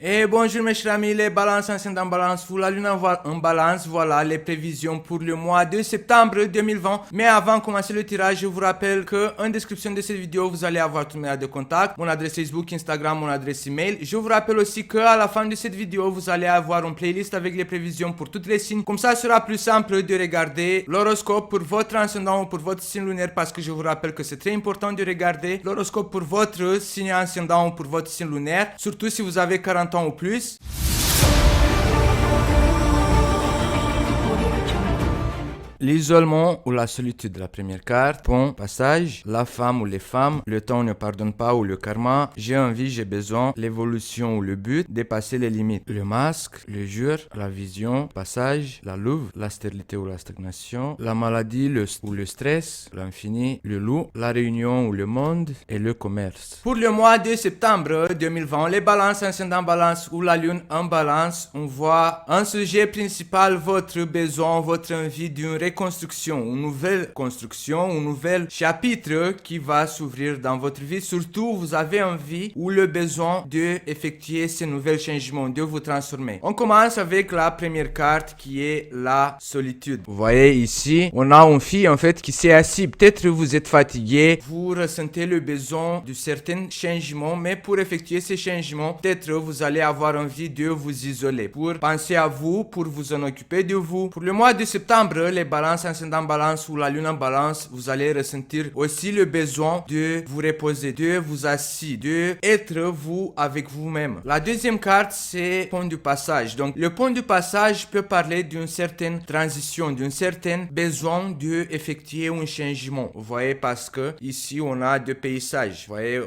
Et bonjour mes chers amis, les balances anciennes en balance, vous la lune en balance, voilà les prévisions pour le mois de septembre 2020. Mais avant de commencer le tirage, je vous rappelle que en description de cette vidéo, vous allez avoir tous mes dates de contact, mon adresse Facebook, Instagram, mon adresse email. Je vous rappelle aussi qu'à la fin de cette vidéo, vous allez avoir une playlist avec les prévisions pour toutes les signes. Comme ça, sera plus simple de regarder l'horoscope pour votre ascendant ou pour votre signe lunaire, parce que je vous rappelle que c'est très important de regarder l'horoscope pour votre signe ascendant ou pour votre signe lunaire, surtout si vous avez 40 ans ou plus. L'isolement ou la solitude, la première carte. Pont, passage, la femme ou les femmes, le temps ne pardonne pas ou le karma, j'ai envie, j'ai besoin, l'évolution ou le but, dépasser les limites. Le masque, le jour, la vision, passage, la louve, la stérilité ou la stagnation, la maladie ou le stress, l'infini, le loup, la réunion ou le monde et le commerce. Pour le mois de septembre 2020, les balances ascendant balance ou la lune en balance, on voit un sujet principal, votre besoin, votre envie d'une reconstruction, une nouvelle construction, un nouvel chapitre qui va s'ouvrir dans votre vie. Surtout, vous avez envie ou le besoin de effectuer ces nouveaux changements, de vous transformer. On commence avec la première carte qui est la solitude. Vous voyez ici, on a une fille en fait qui s'est assise. Peut-être vous êtes fatigué, vous ressentez le besoin de certains changements, mais pour effectuer ces changements, peut-être vous allez avoir envie de vous isoler pour penser à vous, pour vous en occuper de vous. Pour le mois de septembre, les balances ascendant balance ou la lune en balance, vous allez ressentir aussi le besoin de vous reposer, de vous assis, de être vous avec vous-même. La deuxième carte, c'est pont du passage. Donc, le pont du passage peut parler d'une certaine transition, d'un certain besoin de effectuer un changement. Vous voyez, parce que ici, on a deux paysages. Vous voyez,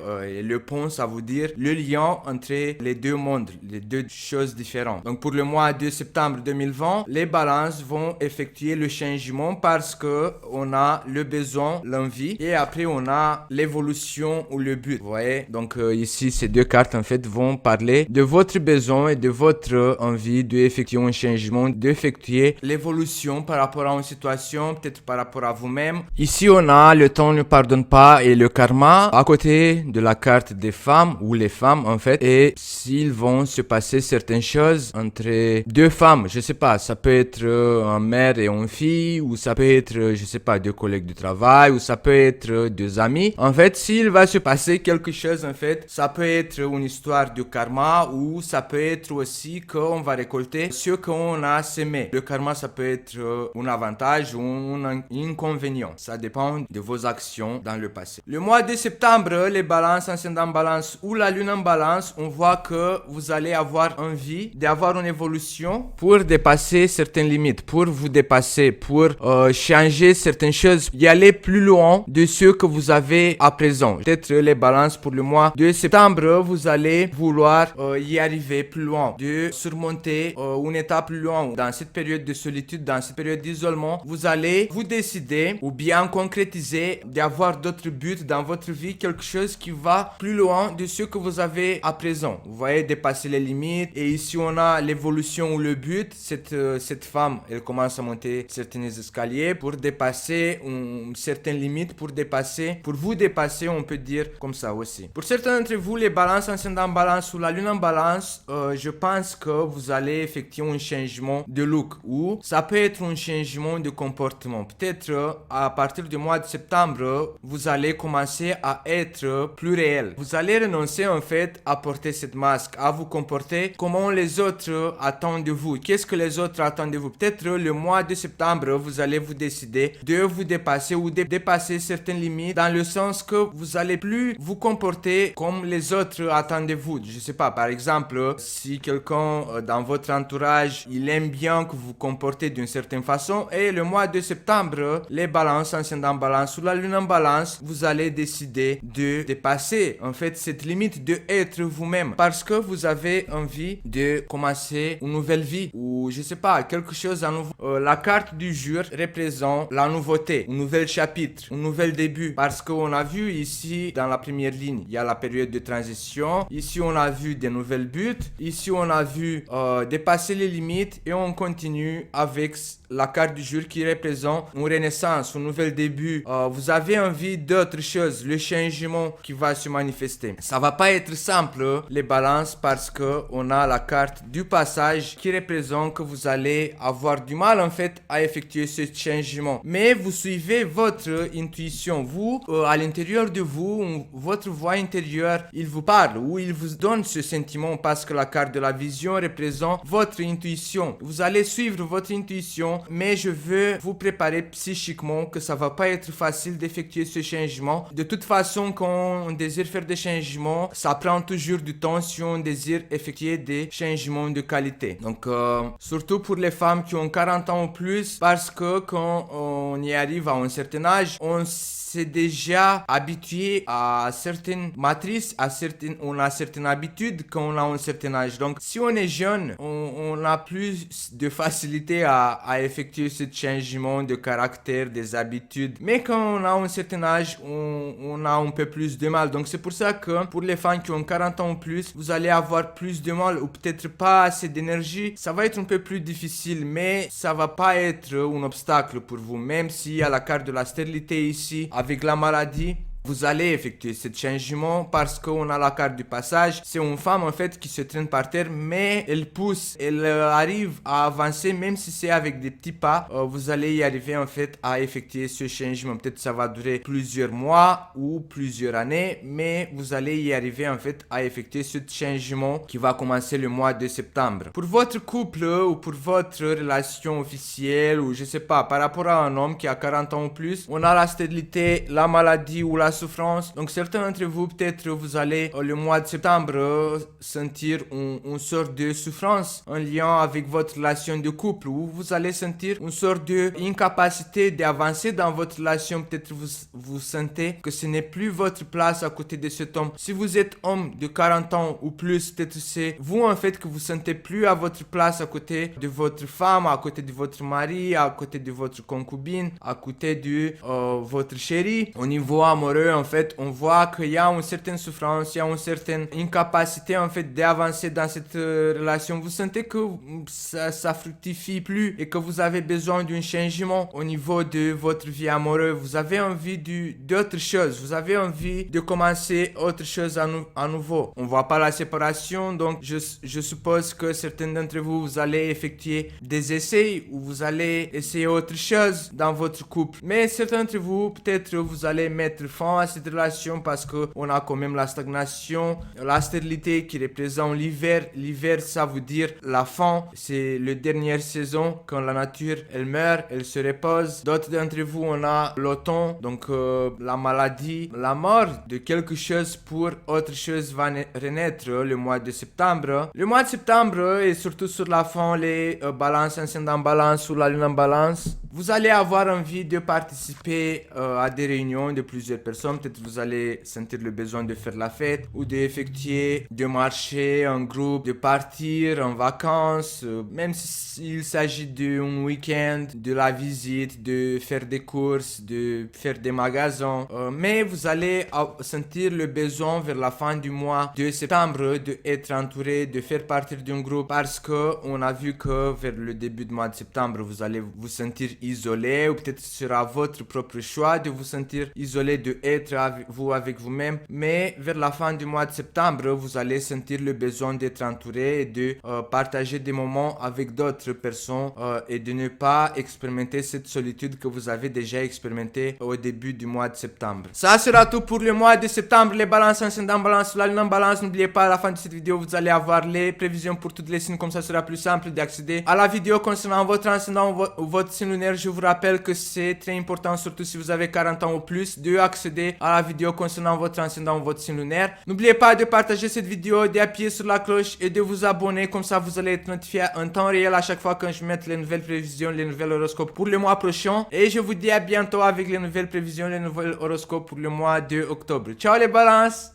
le pont, ça veut dire le lien entre les deux mondes, les deux choses différentes. Donc, pour le mois de septembre 2020, les balances vont effectuer le changement parce que on a le besoin, l'envie et après on a l'évolution ou le but. Vous voyez, donc ici ces deux cartes en fait vont parler de votre besoin et de votre envie d'effectuer un changement, d'effectuer l'évolution par rapport à une situation, peut-être par rapport à vous-même. Ici on a le temps ne pardonne pas et le karma à côté de la carte des femmes ou les femmes en fait, et s'ils vont se passer certaines choses entre deux femmes, je sais pas, ça peut être un mère et une fille, ou ça peut être, je sais pas, deux collègues de travail, ou ça peut être deux amis. En fait, s'il va se passer quelque chose, en fait, ça peut être une histoire de karma, ou ça peut être aussi qu'on va récolter ce qu'on a semé. Le karma, ça peut être un avantage ou un inconvénient. Ça dépend de vos actions dans le passé. Le mois de septembre, les balances ascendant balance ou la lune en balance, on voit que vous allez avoir envie d'avoir une évolution pour dépasser certaines limites, pour vous dépasser, pour changer certaines choses, y aller plus loin de ce que vous avez à présent. Peut-être les balances pour le mois de septembre, vous allez vouloir y arriver plus loin, de surmonter une étape plus loin. Dans cette période de solitude, dans cette période d'isolement, vous allez vous décider ou bien concrétiser d'avoir d'autres buts dans votre vie, quelque chose qui va plus loin de ce que vous avez à présent. Vous voyez, dépasser les limites. Et ici, on a l'évolution ou le but. Cette femme, elle commence à monter certaines escaliers pour dépasser une certaine limite, pour vous dépasser, on peut dire comme ça aussi. Pour certains d'entre vous, les balances ascendant balance ou la lune en balance, je pense que vous allez effectuer un changement de look ou ça peut être un changement de comportement. Peut-être à partir du mois de septembre, vous allez commencer à être plus réel. Vous allez renoncer en fait à porter cette masque, à vous comporter comment les autres attendent de vous. Qu'est-ce que les autres attendent de vous? Peut-être le mois de septembre, vous allez vous décider de vous dépasser ou de dépasser certaines limites dans le sens que vous allez plus vous comporter comme les autres attendent de vous. Je sais pas, par exemple, si quelqu'un dans votre entourage, il aime bien que vous vous comportez d'une certaine façon et le mois de septembre, les balances ascendant balance ou la lune en balance, vous allez décider de dépasser en fait cette limite de être vous-même parce que vous avez envie de commencer une nouvelle vie ou je sais pas, quelque chose à nouveau. La carte du jour représente la nouveauté, un nouvel chapitre, un nouvel début. Parce qu'on a vu ici, dans la première ligne, il y a la période de transition. Ici, on a vu des nouvelles buts. Ici, on a vu dépasser les limites. Et on continue avec la carte du jour qui représente une renaissance, un nouvel début. Vous avez envie d'autre chose, le changement qui va se manifester. Ça va pas être simple, les balances, parce que on a la carte du passage qui représente que vous allez avoir du mal en fait à effectuer ce changement. Mais vous suivez votre intuition. Vous, à l'intérieur de vous, votre voix intérieure, il vous parle ou il vous donne ce sentiment parce que la carte de la vision représente votre intuition. Vous allez suivre votre intuition, mais je veux vous préparer psychiquement que ça va pas être facile d'effectuer ce changement. De toute façon, quand on désire faire des changements, ça prend toujours du temps si on désire effectuer des changements de qualité. Donc, surtout pour les femmes qui ont 40 ans ou plus, parce que quand on y arrive à un certain âge, on s'est déjà habitué à certaines matrices, on a certaines habitudes quand on a un certain âge. Donc, si on est jeune, on a plus de facilité à effectuer ce changement de caractère, des habitudes. Mais quand on a un certain âge, on a un peu plus de mal. Donc, c'est pour ça que pour les femmes qui ont 40 ans ou plus, vous allez avoir plus de mal ou peut-être pas assez d'énergie. Ça va être un peu plus difficile, mais ça va pas être un obstacle pour vous. Même s'il y a la carte de la stérilité ici, avec la maladie, vous allez effectuer ce changement parce qu'on a la carte du passage. C'est une femme en fait qui se traîne par terre, mais elle pousse, elle arrive à avancer même si c'est avec des petits pas. Vous allez y arriver en fait à effectuer ce changement. Peut-être ça va durer plusieurs mois ou plusieurs années, mais vous allez y arriver en fait à effectuer ce changement qui va commencer le mois de septembre. Pour votre couple ou pour votre relation officielle ou je sais pas, par rapport à un homme qui a 40 ans ou plus, on a la stérilité, la maladie ou la souffrance. Donc certains d'entre vous, peut-être vous allez le mois de septembre sentir une sorte de souffrance en lien avec votre relation de couple, ou vous allez sentir une sorte d'incapacité d'avancer dans votre relation. Peut-être vous sentez que ce n'est plus votre place à côté de cet homme. Si vous êtes homme de 40 ans ou plus, peut-être c'est vous en fait que vous sentez plus à votre place à côté de votre femme, à côté de votre mari, à côté de votre concubine, à côté de votre chéri. Au niveau amoureux, en fait, on voit qu'il y a une certaine souffrance, il y a une certaine incapacité en fait d'avancer dans cette relation. Vous sentez que ça fructifie plus et que vous avez besoin d'un changement au niveau de votre vie amoureuse. Vous avez envie d'autre chose, vous avez envie de commencer autre chose à nouveau. On voit pas la séparation, donc je suppose que certains d'entre vous, vous allez effectuer des essais ou vous allez essayer autre chose dans votre couple. Mais certains d'entre vous, peut-être vous allez mettre fin à cette relation parce que on a quand même la stagnation, la stérilité qui représente l'hiver. L'hiver, ça veut dire la fin, c'est la dernière saison quand la nature elle meurt, elle se repose. D'autres d'entre vous, on a l'automne, donc la maladie, la mort de quelque chose pour autre chose va renaître le mois de septembre. Le mois de septembre et surtout sur la fin, les balances, ascendant balance ou la lune en balance, vous allez avoir envie de participer à des réunions de plusieurs personnes. Peut-être vous allez sentir le besoin de faire la fête ou d'effectuer, de marcher en groupe, de partir en vacances, même s'il s'agit d'un week-end, de la visite, de faire des courses, de faire des magasins. Mais vous allez sentir le besoin vers la fin du mois de septembre d'être entouré, de faire partie d'un groupe parce que on a vu que vers le début du mois de septembre, vous allez vous sentir isolé ou peut-être ce sera votre propre choix de vous sentir isolé, de être avec vous-même. Mais vers la fin du mois de septembre, vous allez sentir le besoin d'être entouré et de partager des moments avec d'autres personnes et de ne pas expérimenter cette solitude que vous avez déjà expérimenté au début du mois de septembre. Ça sera tout pour le mois de septembre. Les balances ascendant balance, la lune en balance. N'oubliez pas, à la fin de cette vidéo, vous allez avoir les prévisions pour toutes les signes. Comme ça sera plus simple d'accéder à la vidéo concernant votre ascendant ou votre signe lunaire. Je vous rappelle que c'est très important, surtout si vous avez 40 ans ou plus, de accéder à la vidéo concernant votre ascendant ou votre signe lunaire. N'oubliez pas de partager cette vidéo, d'appuyer sur la cloche et de vous abonner. Comme ça, vous allez être notifié en temps réel à chaque fois que je mette les nouvelles prévisions, les nouvelles horoscopes pour le mois prochain. Et je vous dis à bientôt avec les nouvelles prévisions, les nouvelles horoscopes pour le mois de octobre. Ciao les balances!